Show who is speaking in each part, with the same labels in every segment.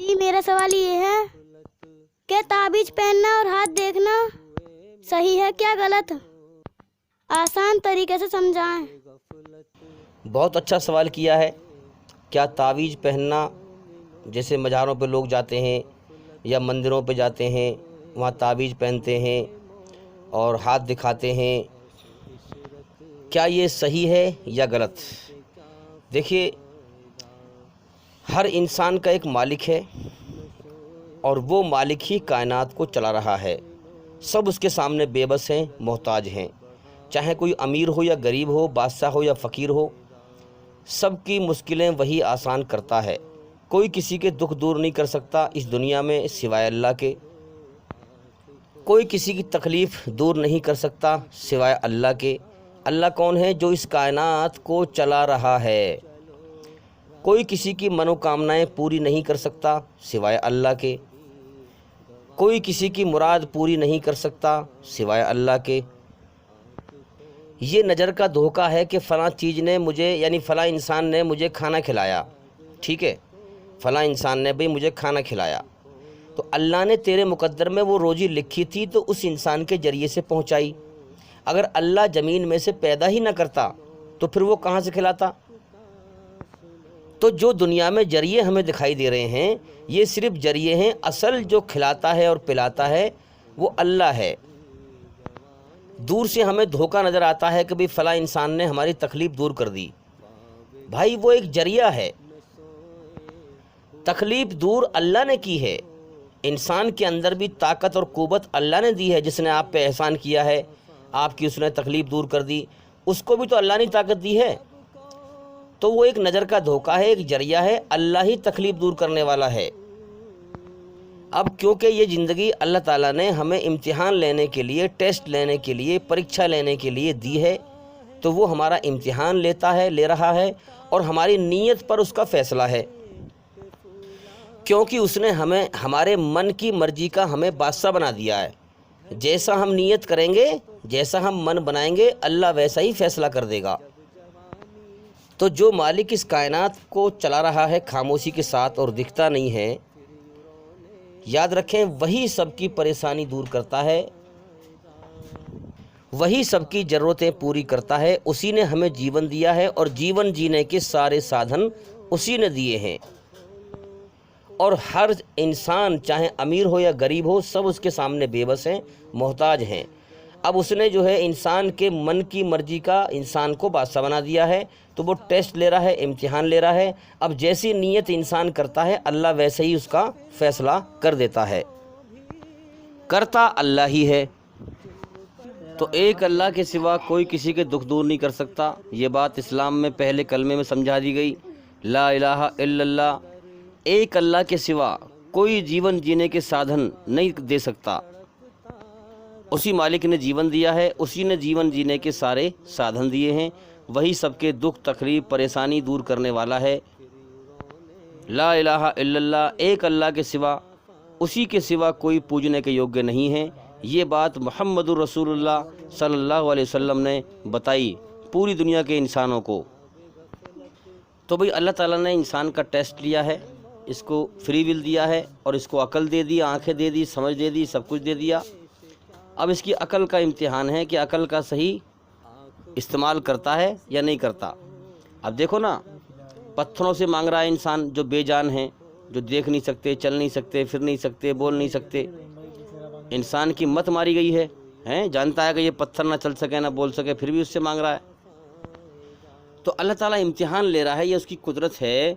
Speaker 1: جی میرا سوال یہ ہے کہ تعویذ پہننا اور ہاتھ دیکھنا صحیح ہے کیا غلط؟ آسان طریقے سے سمجھائیں۔
Speaker 2: بہت اچھا سوال کیا ہے۔ کیا تعویذ پہننا، جیسے مزاروں پہ لوگ جاتے ہیں یا مندروں پہ جاتے ہیں، وہاں تعویذ پہنتے ہیں اور ہاتھ دکھاتے ہیں، کیا یہ صحیح ہے یا غلط؟ دیکھیے، ہر انسان کا ایک مالک ہے اور وہ مالک ہی کائنات کو چلا رہا ہے۔ سب اس کے سامنے بے بس ہیں، محتاج ہیں، چاہے کوئی امیر ہو یا غریب ہو، بادشاہ ہو یا فقیر ہو، سب کی مشکلیں وہی آسان کرتا ہے۔ کوئی کسی کے دکھ دور نہیں کر سکتا اس دنیا میں سوائے اللہ کے، کوئی کسی کی تکلیف دور نہیں کر سکتا سوائے اللہ کے۔ اللہ کون ہے؟ جو اس کائنات کو چلا رہا ہے۔ کوئی کسی کی منوکامنائیں پوری نہیں کر سکتا سوائے اللہ کے، کوئی کسی کی مراد پوری نہیں کر سکتا سوائے اللہ کے۔ یہ نظر کا دھوکہ ہے کہ فلاں چیز نے مجھے، یعنی فلاں انسان نے مجھے کھانا کھلایا، ٹھیک ہے، فلاں انسان نے بھی مجھے کھانا کھلایا، تو اللہ نے تیرے مقدر میں وہ روزی لکھی تھی تو اس انسان کے ذریعے سے پہنچائی۔ اگر اللہ زمین میں سے پیدا ہی نہ کرتا تو پھر وہ کہاں سے کھلاتا؟ تو جو دنیا میں ذریعے ہمیں دکھائی دے رہے ہیں، یہ صرف ذریعے ہیں، اصل جو کھلاتا ہے اور پلاتا ہے وہ اللہ ہے۔ دور سے ہمیں دھوکہ نظر آتا ہے کہ بھئی فلاں انسان نے ہماری تکلیف دور کر دی، بھائی وہ ایک ذریعہ ہے، تکلیف دور اللہ نے کی ہے۔ انسان کے اندر بھی طاقت اور قوت اللہ نے دی ہے، جس نے آپ پہ احسان کیا ہے، آپ کی اس نے تکلیف دور کر دی، اس کو بھی تو اللہ نے طاقت دی ہے۔ تو وہ ایک نظر کا دھوکہ ہے، ایک ذریعہ ہے، اللہ ہی تکلیف دور کرنے والا ہے۔ اب کیونکہ یہ زندگی اللہ تعالیٰ نے ہمیں امتحان لینے کے لیے، ٹیسٹ لینے کے لیے، پریکشا لینے کے لیے دی ہے، تو وہ ہمارا امتحان لے رہا ہے اور ہماری نیت پر اس کا فیصلہ ہے، کیونکہ اس نے ہمیں ہمارے من کی مرضی کا ہمیں بادشاہ بنا دیا ہے۔ جیسا ہم نیت کریں گے، جیسا ہم من بنائیں گے، اللہ ویسا ہی فیصلہ کر دے گا۔ تو جو مالک اس کائنات کو چلا رہا ہے خاموشی کے ساتھ اور دکھتا نہیں ہے، یاد رکھیں وہی سب کی پریشانی دور کرتا ہے، وہی سب کی ضرورتیں پوری کرتا ہے۔ اسی نے ہمیں جیون دیا ہے اور جیون جینے کے سارے سادھن اسی نے دیے ہیں، اور ہر انسان چاہے امیر ہو یا غریب ہو، سب اس کے سامنے بے بس ہیں، محتاج ہیں۔ اب اس نے جو ہے انسان کے من کی مرضی کا انسان کو بادشاہ بنا دیا ہے، تو وہ ٹیسٹ لے رہا ہے، امتحان لے رہا ہے۔ اب جیسی نیت انسان کرتا ہے، اللہ ویسے ہی اس کا فیصلہ کر دیتا ہے، کرتا اللہ ہی ہے۔ تو ایک اللہ کے سوا کوئی کسی کے دکھ دور نہیں کر سکتا۔ یہ بات اسلام میں پہلے کلمے میں سمجھا دی گئی، لا الہ الا اللہ، ایک اللہ کے سوا کوئی جیون جینے کے سادھن نہیں دے سکتا۔ اسی مالک نے جیون دیا ہے، اسی نے جیون جینے کے سارے سادھن دیے ہیں، وہی سب کے دکھ تکلیف پریشانی دور کرنے والا ہے۔ لا الہ الا اللہ، ایک اللہ کے سوا، اسی کے سوا کوئی پوجنے کے یوگیہ نہیں ہے۔ یہ بات محمد الرسول اللہ صلی اللہ علیہ وسلم نے بتائی پوری دنیا کے انسانوں کو۔ تو بھئی اللہ تعالیٰ نے انسان کا ٹیسٹ لیا ہے، اس کو فری ول دیا ہے اور اس کو عقل دے دی، آنکھیں دے دی، سمجھ دے دی، سب کچھ دے دیا۔ اب اس کی عقل کا امتحان ہے کہ عقل کا صحیح استعمال کرتا ہے یا نہیں کرتا۔ اب دیکھو نا، پتھروں سے مانگ رہا ہے انسان جو بے جان ہیں، جو دیکھ نہیں سکتے، چل نہیں سکتے، پھر نہیں سکتے، بول نہیں سکتے۔ انسان کی مت ماری گئی ہے، جانتا ہے کہ یہ پتھر نہ چل سکے نہ بول سکے، پھر بھی اس سے مانگ رہا ہے۔ تو اللہ تعالیٰ امتحان لے رہا ہے، یہ اس کی قدرت ہے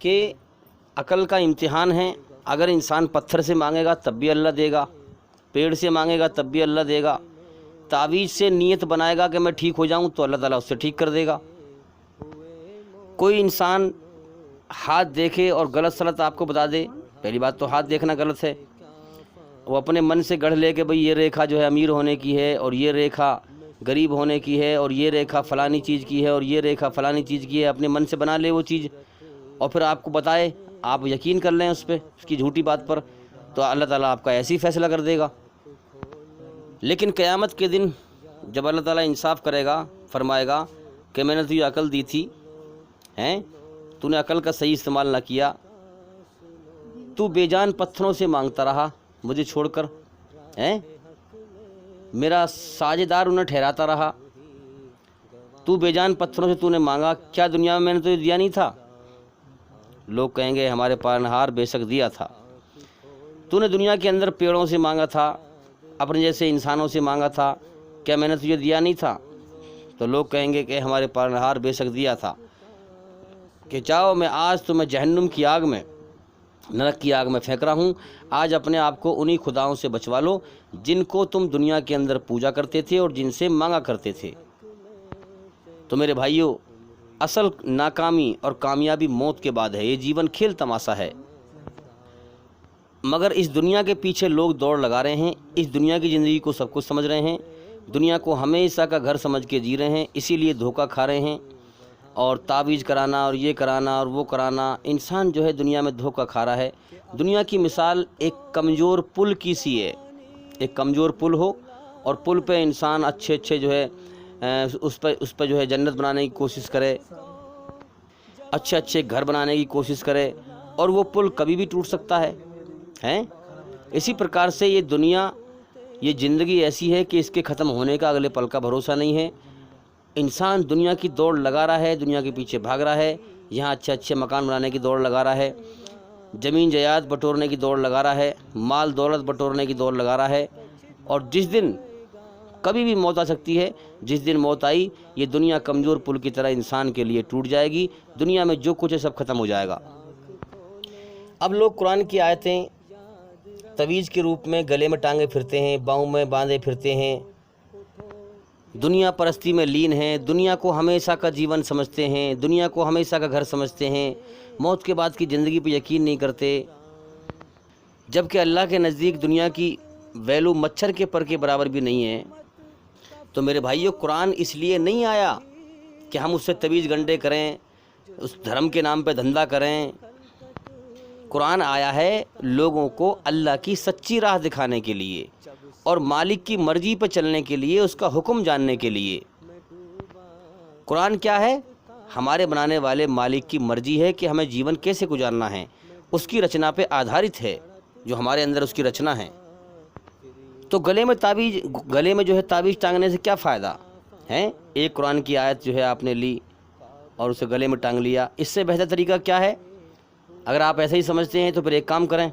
Speaker 2: کہ عقل کا امتحان ہے۔ اگر انسان پتھر سے مانگے گا تب بھی اللہ دے گا، پیڑ سے مانگے گا تب بھی اللہ دے گا، تعویذ سے نیت بنائے گا کہ میں ٹھیک ہو جاؤں تو اللہ تعالیٰ اس سے ٹھیک کر دے گا۔ کوئی انسان ہاتھ دیکھے اور غلط سلط آپ کو بتا دے، پہلی بات تو ہاتھ دیکھنا غلط ہے، وہ اپنے من سے گڑھ لے کہ بھئی یہ ریکھا جو ہے امیر ہونے کی ہے اور یہ ریکھا غریب ہونے کی ہے اور یہ ریکھا فلانی چیز کی ہے اور یہ ریکھا فلانی چیز کی ہے، اپنے من سے بنا لے وہ چیز اور پھر آپ کو بتائے، آپ یقین کر لیں اس پہ، اس کی جھوٹی بات پر، تو اللہ تعالیٰ آپ کا ایسی فیصلہ کر دے گا۔ لیکن قیامت کے دن جب اللہ تعالیٰ انصاف کرے گا، فرمائے گا کہ میں نے تجھے عقل دی تھی، تو نے عقل کا صحیح استعمال نہ کیا، تو بے جان پتھروں سے مانگتا رہا مجھے چھوڑ کر، میرا ساجدار انہیں ٹھہراتا رہا۔ تو بے جان پتھروں سے تو نے مانگا، کیا دنیا میں نے تجھے دیا نہیں تھا؟ لوگ کہیں گے ہمارے پالنہار بے شک دیا تھا۔ تو نے دنیا کے اندر پیڑوں سے مانگا تھا، اپنے جیسے انسانوں سے مانگا تھا، کیا میں نے تجھے دیا نہیں تھا؟ تو لوگ کہیں گے کہ ہمارے پالنہار بے شک دیا تھا کہ جاؤ میں آج تمہیں جہنم کی آگ میں، نرک کی آگ میں پھینک رہا ہوں، آج اپنے آپ کو انہی خداؤں سے بچوا لو جن کو تم دنیا کے اندر پوجا کرتے تھے اور جن سے مانگا کرتے تھے۔ تو میرے بھائیوں، اصل ناکامی اور کامیابی موت کے بعد ہے۔ یہ جیون کھیل تماشا ہے، مگر اس دنیا کے پیچھے لوگ دوڑ لگا رہے ہیں، اس دنیا کی زندگی کو سب کچھ سمجھ رہے ہیں، دنیا کو ہمیشہ کا گھر سمجھ کے جی رہے ہیں، اسی لیے دھوکہ کھا رہے ہیں، اور تعویذ کرانا اور یہ کرانا اور وہ کرانا۔ انسان جو ہے دنیا میں دھوکہ کھا رہا ہے۔ دنیا کی مثال ایک کمزور پل کی سی ہے۔ ایک کمزور پل ہو اور پل پہ انسان اچھے جو ہے اس پہ جو ہے جنت بنانے کی کوشش کرے، اچھے گھر بنانے کی کوشش کرے، اور وہ پل کبھی بھی ٹوٹ سکتا ہے۔ اسی پرکار سے یہ دنیا، یہ زندگی ایسی ہے کہ اس کے ختم ہونے کا اگلے پل کا بھروسہ نہیں ہے۔ انسان دنیا کی دوڑ لگا رہا ہے، دنیا کے پیچھے بھاگ رہا ہے، یہاں اچھے مکان بنانے کی دوڑ لگا رہا ہے، زمین جائیداد بٹورنے کی دوڑ لگا رہا ہے، مال دولت بٹورنے کی دوڑ لگا رہا ہے، اور جس دن کبھی بھی موت آ سکتی ہے، جس دن موت آئی یہ دنیا کمزور پل کی طرح انسان کے لیے ٹوٹ جائے گی، دنیا میں جو کچھ ہے سب ختم ہو جائے گا۔ اب لوگ قرآن کی آیتیں تویز کے روپ میں گلے میں ٹانگے پھرتے ہیں، باؤں میں باندھے پھرتے ہیں، دنیا پرستی میں لین ہیں، دنیا کو ہمیشہ کا جیون سمجھتے ہیں، دنیا کو ہمیشہ کا گھر سمجھتے ہیں، موت کے بعد کی زندگی پہ یقین نہیں کرتے، جبکہ اللہ کے نزدیک دنیا کی ویلو مچھر کے پر کے برابر بھی نہیں ہے۔ تو میرے بھائیوں، قرآن اس لیے نہیں آیا کہ ہم اس سے تویز گنڈے کریں، اس دھرم کے نام پہ دھندا کریں۔ قرآن آیا ہے لوگوں کو اللہ کی سچی راہ دکھانے کے لیے اور مالک کی مرضی پہ چلنے کے لیے، اس کا حکم جاننے کے لیے۔ قرآن کیا ہے؟ ہمارے بنانے والے مالک کی مرضی ہے کہ ہمیں جیون کیسے گزارنا ہے، اس کی رچنا پہ آدھارت ہے، جو ہمارے اندر اس کی رچنا ہے۔ تو گلے میں جو ہے تعویذ ٹانگنے سے کیا فائدہ ہے؟ ایک قرآن کی آیت جو ہے آپ نے لی اور اسے گلے میں ٹانگ لیا، اس سے بہتر طریقہ کیا ہے؟ اگر آپ ایسا ہی سمجھتے ہیں تو پھر ایک کام کریں،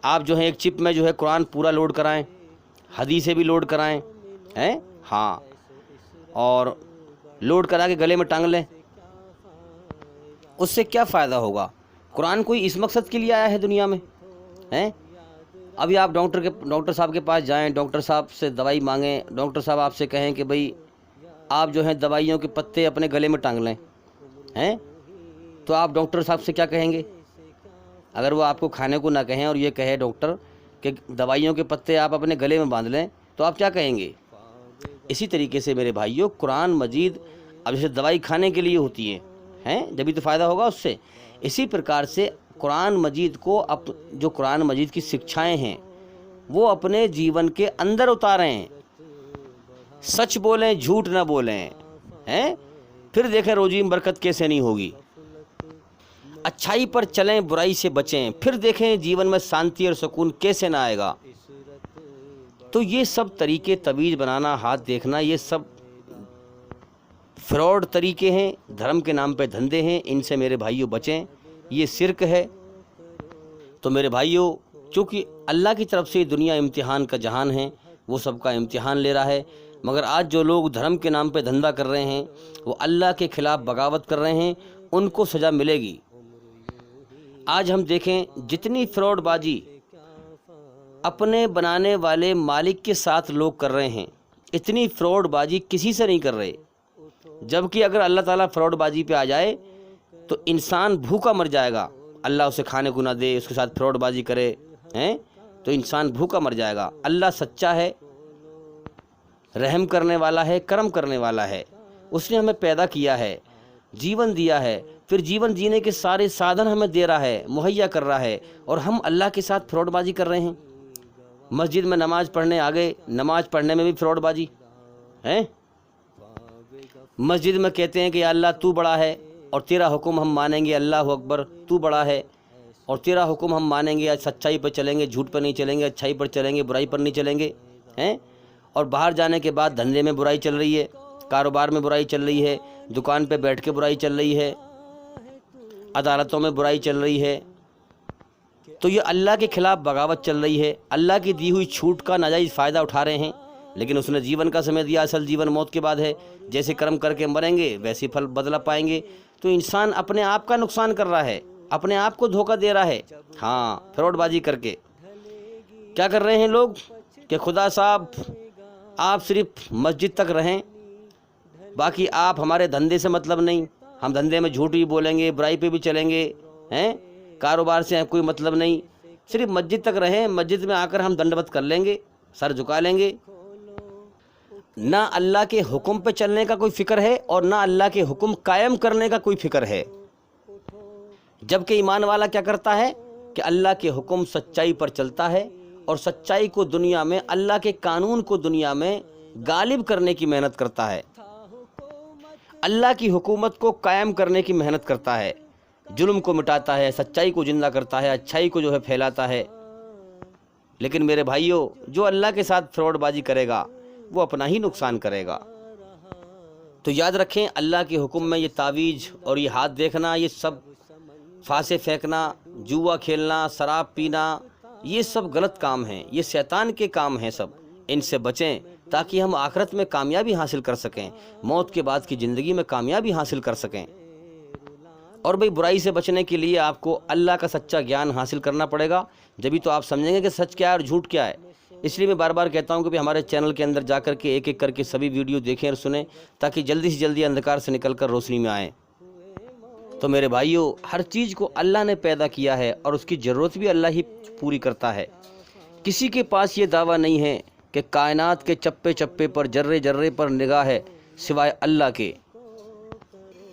Speaker 2: آپ جو ہے ایک چپ میں جو ہے قرآن پورا لوڈ کرائیں، حدیثیں بھی لوڈ کرائیں، ہاں، اور لوڈ کرا کے گلے میں ٹانگ لیں۔ اس سے کیا فائدہ ہوگا؟ قرآن کوئی اس مقصد کے لیے آیا ہے دنیا میں؟ ابھی آپ ڈاکٹر صاحب کے پاس جائیں، ڈاکٹر صاحب سے دوائی مانگیں، ڈاکٹر صاحب آپ سے کہیں کہ بھئی آپ جو ہیں دوائیوں کے پتے اپنے گلے میں ٹانگ لیں، تو آپ ڈاکٹر صاحب سے کیا کہیں گے؟ اگر وہ آپ کو کھانے کو نہ کہیں اور یہ کہے ڈاکٹر کہ دوائیوں کے پتے آپ اپنے گلے میں باندھ لیں، تو آپ کیا کہیں گے؟ اسی طریقے سے میرے بھائیوں، قرآن مجید اب جیسے دوائی کھانے کے لیے ہوتی ہیں، جبھی تو فائدہ ہوگا اس سے۔ اسی پرکار سے قرآن مجید کو جو قرآن مجید کی شکچھائیں ہیں وہ اپنے جیون کے اندر اتاریں، سچ بولیں، جھوٹ نہ بولیں، پھر دیکھیں روزی میں برکت کیسے نہیں ہوگی، اچھائی پر چلیں، برائی سے بچیں، پھر دیکھیں جیون میں شانتی اور سکون کیسے نہ آئے گا۔ تو یہ سب طریقے، تویز بنانا، ہاتھ دیکھنا، یہ سب فراڈ طریقے ہیں، دھرم کے نام پہ دھندے ہیں، ان سے میرے بھائیوں بچیں، یہ شرک ہے۔ تو میرے بھائیوں، چونکہ اللہ کی طرف سے دنیا امتحان کا جہان ہے، وہ سب کا امتحان لے رہا ہے، مگر آج جو لوگ دھرم کے نام پہ دھندا کر رہے ہیں، وہ اللہ کے خلاف بغاوت کر رہے ہیں، ان کو سزا ملے گی۔ آج ہم دیکھیں جتنی فراڈ بازی اپنے بنانے والے مالک کے ساتھ لوگ کر رہے ہیں، اتنی فراڈ بازی کسی سے نہیں کر رہے، جبکہ اگر اللہ تعالیٰ فراڈ بازی پہ آ جائے تو انسان بھوکا مر جائے گا، اللہ اسے کھانے کو نہ دے، اس کے ساتھ فراڈ بازی کرے تو انسان بھوکا مر جائے گا۔ اللہ سچا ہے، رحم کرنے والا ہے، کرم کرنے والا ہے، اس نے ہمیں پیدا کیا ہے، جیون دیا ہے، پھر جیون جینے کے سارے سادھن ہمیں دے رہا ہے، مہیا کر رہا ہے، اور ہم اللہ کے ساتھ فراڈ بازی کر رہے ہیں۔ مسجد میں نماز پڑھنے آ گئے، نماز پڑھنے میں بھی فراڈ بازی ہے۔ مسجد میں کہتے ہیں کہ یا اللہ تو بڑا ہے اور تیرا حکم ہم مانیں گے، اللہ اکبر، تو بڑا ہے، اور تیرا حکم ہم مانیں گے، آج سچائی پر چلیں گے، جھوٹ پر نہیں چلیں گے، اچھائی پر چلیں گے، برائی پر نہیں چلیں گے ہیں۔ اور باہر جانے کے بعد دھندے میں برائی چل رہی ہے، کاروبار میں برائی چل رہی ہے، دکان پہ بیٹھ کے برائی چل رہی ہے، عدالتوں میں برائی چل رہی ہے، تو یہ اللہ کے خلاف بغاوت چل رہی ہے، اللہ کی دی ہوئی چھوٹ کا ناجائز فائدہ اٹھا رہے ہیں۔ لیکن اس نے جیون کا سمے دیا، اصل جیون موت کے بعد ہے، جیسے کرم کر کے مریں گے ویسے پھل بدلہ پائیں گے۔ تو انسان اپنے آپ کا نقصان کر رہا ہے، اپنے آپ کو دھوکہ دے رہا ہے، ہاں، فراڈ بازی کر کے۔ کیا کر رہے ہیں لوگ کہ خدا صاحب آپ صرف مسجد تک رہیں، باقی آپ ہمارے دھندے سے مطلب نہیں، ہم دھندے میں جھوٹ بھی بولیں گے، برائی پہ بھی چلیں گے ہیں، کاروبار سے کوئی مطلب نہیں، صرف مسجد تک رہیں، مسجد میں آ کر ہم دنڈوت کر لیں گے، سر جھکا لیں گے۔ نہ اللہ کے حکم پہ چلنے کا کوئی فکر ہے اور نہ اللہ کے حکم قائم کرنے کا کوئی فکر ہے۔ جبکہ ایمان والا کیا کرتا ہے کہ اللہ کے حکم سچائی پر چلتا ہے اور سچائی کو دنیا میں، اللہ کے قانون کو دنیا میں غالب کرنے کی محنت کرتا ہے، اللہ کی حکومت کو قائم کرنے کی محنت کرتا ہے، ظلم کو مٹاتا ہے، سچائی کو زندہ کرتا ہے، اچھائی کو پھیلاتا ہے۔ لیکن میرے بھائیوں، جو اللہ کے ساتھ فراڈ بازی کرے گا وہ اپنا ہی نقصان کرے گا۔ تو یاد رکھیں، اللہ کے حکم میں یہ تعویذ اور یہ ہاتھ دیکھنا، یہ سب فاسے پھینکنا، جوا کھیلنا، شراب پینا، یہ سب غلط کام ہیں، یہ شیطان کے کام ہیں، سب ان سے بچیں تاکہ ہم آخرت میں کامیابی حاصل کر سکیں، موت کے بعد کی زندگی میں کامیابی حاصل کر سکیں۔ اور بھئی برائی سے بچنے کے لیے آپ کو اللہ کا سچا گیان حاصل کرنا پڑے گا، جبھی تو آپ سمجھیں گے کہ سچ کیا ہے اور جھوٹ کیا ہے۔ اس لیے میں بار بار کہتا ہوں کہ ہمارے چینل کے اندر جا کر کے ایک ایک کر کے سبھی ویڈیو دیکھیں اور سنیں تاکہ جلدی سے جلدی اندھکار سے نکل کر روشنی میں آئیں۔ تو میرے بھائیوں، ہر چیز کو اللہ نے پیدا کیا ہے اور اس کی ضرورت بھی اللہ ہی پوری کرتا ہے۔ کسی کے پاس یہ دعویٰ نہیں ہے کہ کائنات کے چپے چپے پر، جرے جرے پر نگاہ ہے سوائے اللہ کے۔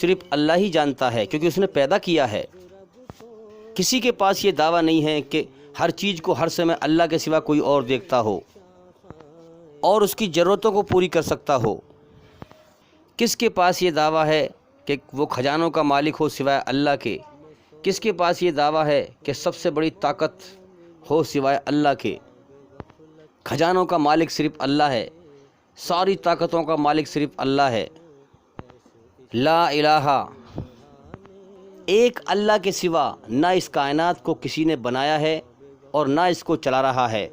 Speaker 2: صرف اللہ ہی جانتا ہے کیونکہ اس نے پیدا کیا ہے۔ کسی کے پاس یہ دعویٰ نہیں ہے کہ ہر چیز کو ہر سمے اللہ کے سوا کوئی اور دیکھتا ہو اور اس کی ضرورتوں کو پوری کر سکتا ہو۔ کس کے پاس یہ دعویٰ ہے کہ وہ خزانوں کا مالک ہو سوائے اللہ کے؟ کس کے پاس یہ دعویٰ ہے کہ سب سے بڑی طاقت ہو سوائے اللہ کے؟ خزانوں کا مالک صرف اللہ ہے، ساری طاقتوں کا مالک صرف اللہ ہے۔ لا الہ، ایک اللہ کے سوا نہ اس کائنات کو کسی نے بنایا ہے اور نہ اس کو چلا رہا ہے،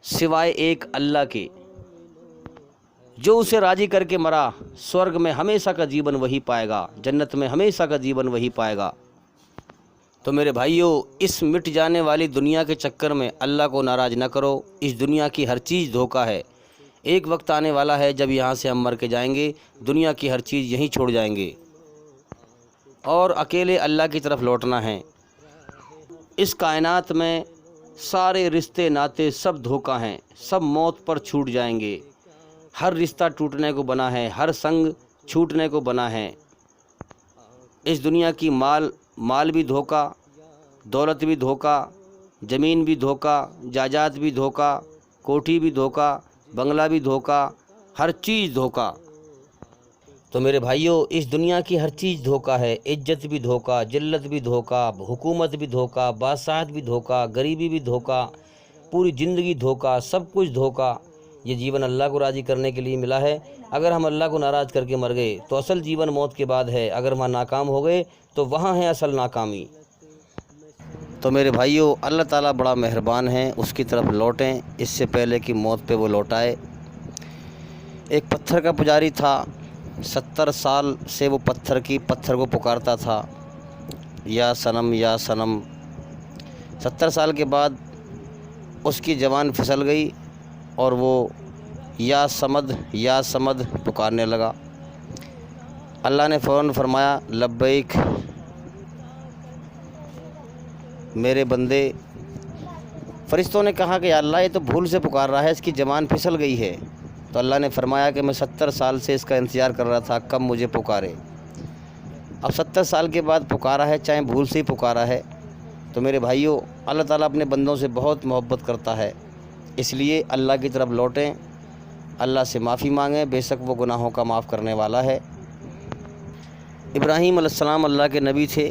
Speaker 2: سوائے ایک اللہ کے۔ جو اسے راضی کر کے مرا، سورگ میں ہمیشہ کا جیون وہی پائے گا، جنت میں ہمیشہ کا جیون وہی پائے گا۔ تو میرے بھائیوں، اس مٹ جانے والی دنیا کے چکر میں اللہ کو ناراض نہ کرو۔ اس دنیا کی ہر چیز دھوکہ ہے۔ ایک وقت آنے والا ہے جب یہاں سے ہم مر کے جائیں گے، دنیا کی ہر چیز یہیں چھوڑ جائیں گے اور اکیلے اللہ کی طرف لوٹنا ہے۔ اس کائنات میں سارے رشتے ناتے سب دھوکہ ہیں، سب موت پر چھوٹ جائیں گے۔ ہر رشتہ ٹوٹنے کو بنا ہے، ہر سنگ چھوٹنے کو بنا ہے۔ اس دنیا کی مال بھی دھوکہ، دولت بھی دھوکہ، زمین بھی دھوکہ، جائیداد بھی دھوکہ، کوٹھی بھی دھوکہ، بنگلہ بھی دھوکہ، ہر چیز دھوکہ۔ تو میرے بھائیوں، اس دنیا کی ہر چیز دھوکہ ہے۔ عزت بھی دھوکہ، ذلت بھی دھوکہ، حکومت بھی دھوکہ، بادشاہت بھی دھوکہ، غریبی بھی دھوکہ، پوری زندگی دھوکہ، سب کچھ دھوکہ۔ یہ جیون اللہ کو راضی کرنے کے لیے ملا ہے۔ اگر ہم اللہ کو ناراض کر کے مر گئے تو اصل جیون موت کے بعد ہے، اگر وہاں ناکام ہو گئے تو وہاں ہے اصل ناکامی۔ تو میرے بھائیوں، اللہ تعالیٰ بڑا مہربان ہے، اس کی طرف لوٹیں اس سے پہلے کہ موت پہ وہ لوٹائے۔ ایک پتھر کا پجاری تھا، 70 سال سے وہ پتھر کو پکارتا تھا، یا صنم یا صنم۔ 70 سال کے بعد اس کی زبان پھسل گئی اور وہ یا سمد پکارنے لگا۔ اللہ نے فوراً فرمایا، لبیک میرے بندے۔ فرشتوں نے کہا کہ یا اللہ، یہ تو بھول سے پکار رہا ہے، اس کی زبان پھسل گئی ہے۔ تو اللہ نے فرمایا کہ میں 70 سال سے اس کا انتظار کر رہا تھا، کب مجھے پکارے۔ اب 70 سال کے بعد پکارا ہے، چاہے بھول سے ہی پکارا ہے۔ تو میرے بھائیوں، اللہ تعالیٰ اپنے بندوں سے بہت محبت کرتا ہے، اس لیے اللہ کی طرف لوٹیں، اللہ سے معافی مانگیں، بے شک وہ گناہوں کا معاف کرنے والا ہے۔ ابراہیم علیہ السلام اللہ کے نبی تھے،